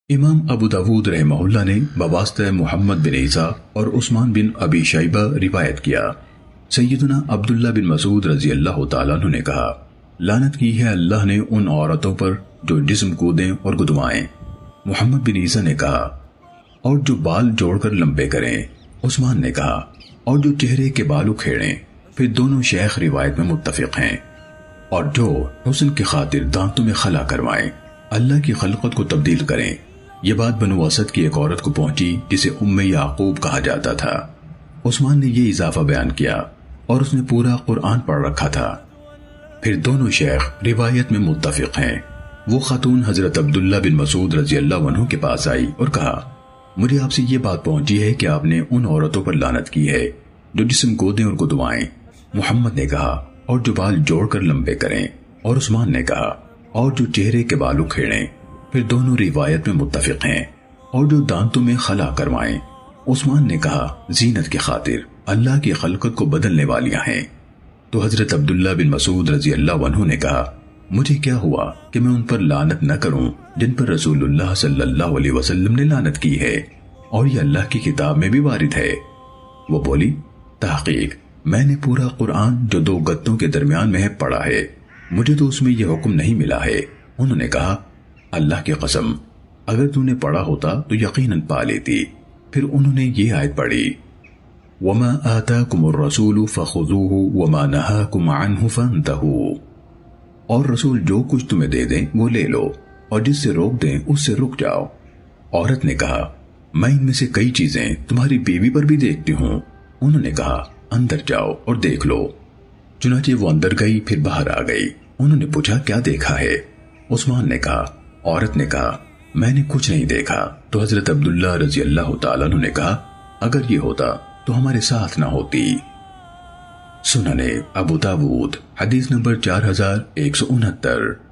امام ابو داود رحمہ اللہ نے بواسطہ محمد بن عیسیٰ اور عثمان بن ابی شیبہ روایت کیا، سیدنا عبداللہ بن مسعود رضی اللہ تعالیٰ عنہ نے کہا، لعنت کی ہے اللہ نے ان عورتوں پر جو جسم کودیں اور گدوائیں۔ محمد بن عیسیٰ نے کہا، اور جو بال جوڑ کر لمبے کریں۔ عثمان نے کہا، اور جو چہرے کے بال اکھیڑیں۔ پھر دونوں شیخ روایت میں متفق ہیں۔ اور جو حسن کی خاطر دانتوں میں خلا کروائیں، اللہ کی خلقت کو تبدیل کریں۔ یہ بات بنو اسد کی ایک عورت کو پہنچی جسے ام یعقوب کہا جاتا تھا۔ عثمان نے یہ اضافہ بیان کیا اور اس نے پورا قرآن پڑھ رکھا تھا۔ پھر دونوں شیخ روایت میں متفق ہیں۔ وہ خاتون حضرت عبداللہ بن مسعود رضی اللہ عنہ کے پاس آئی اور کہا، مجھے آپ سے یہ بات پہنچی ہے کہ آپ نے ان عورتوں پر لعنت کی ہے جو جسم گودیں اور گدوائیں۔ محمد نے کہا، اور جو بال جوڑ کر لمبے کریں۔ اور عثمان نے کہا، اور جو چہرے کے بال اکھیڑیں۔ پھر دونوں روایت میں متفق ہیں۔ اور جو دانتوں میں خلا کروائیں۔ عثمان نے کہا، زینت کی خاطر اللہ کی خلقت کو بدلنے والیاں ہیں۔ تو حضرت عبداللہ بن مسعود رضی اللہ عنہ نے کہا، مجھے کیا ہوا کہ میں ان پر لعنت نہ کروں جن پر رسول اللہ صلی اللہ علیہ وسلم نے لعنت کی ہے، اور یہ اللہ کی کتاب میں بھی وارد ہے۔ وہ بولی، تحقیق میں نے پورا قرآن جو دو گدوں کے درمیان میں ہے پڑھا ہے، مجھے تو اس میں یہ حکم نہیں ملا ہے۔ انہوں نے کہا، اللہ کی قسم اگر تو نے پڑھا ہوتا تو یقیناً پا لیتی۔ پھر انہوں نے یہ آیت پڑھی، وَمَا آتَاكُمُ الرَّسُولُ فَخُذُوهُ وَمَا نَهَاكُمْ عَنْهُ فَانْتَهُوا۔ اور رسول جو کچھ تمہیں دے دیں وہ لے لو، اور جس سے روک دیں اس سے رک جاؤ۔ عورت نے کہا، میں ان میں سے کئی چیزیں تمہاری بیوی پر بھی دیکھتی ہوں۔ انہوں نے کہا، اندر جاؤ اور دیکھ لو۔ چنانچہ وہ اندر گئی، پھر باہر آ گئی۔ انہوں نے پوچھا، کیا دیکھا ہے؟ عثمان نے کہا، عورت نے کہا، میں نے کچھ نہیں دیکھا۔ تو حضرت عبداللہ رضی اللہ تعالیٰ عنہ نے کہا، اگر یہ ہوتا تو ہمارے ساتھ نہ ہوتی۔ سنن ابو داود حدیث نمبر 4169۔